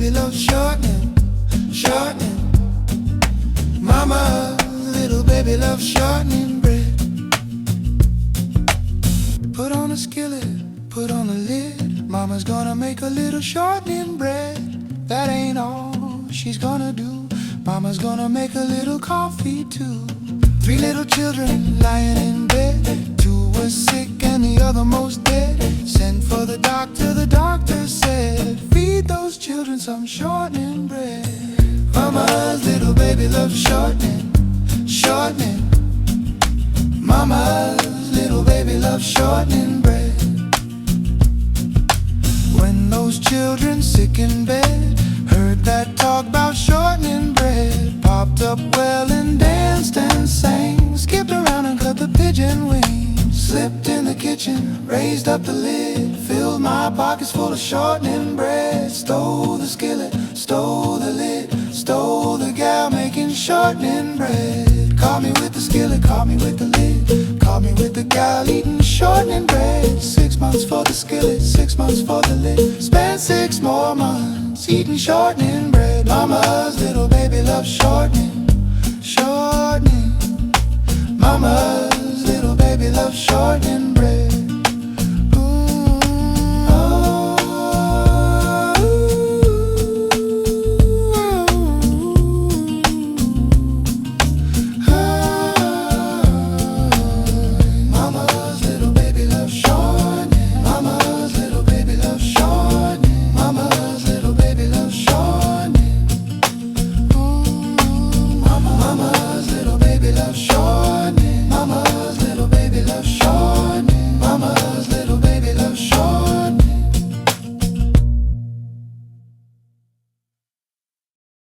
baby loves shortening, shortening. Mama's little baby loves shortening bread. Put on a skillet, put on a lid. Mama's gonna make a little shortening bread. That ain't all she's gonna do. Mama's gonna make a little coffee too. 3 little children lying in bed. 2 were sick and the other most dead. Sent for the doctor said, feed those children some shortening bread. Mama's little baby loves shortening, shortening. Mama's little baby loves shortening bread. When those children sick in bed heard that talk about shortening bread, popped up well and danced and sang, skipped around and cut the pigeon wings, slipped in the kitchen, raised up the lid, filled my pockets full of shortening bread, stole the skillet, stole the lid, stole the gal making shortening bread. Caught me with the skillet, caught me with the lid, caught me with the gal eating shortening bread. 6 months for the skillet, 6 months for the lid, spent 6 more months eating shortening bread. Mama's little baby loves shortening, shortening. Mama's little baby loves shortening bread. Mama's little baby loves shortening. Mama's little baby loves shortening.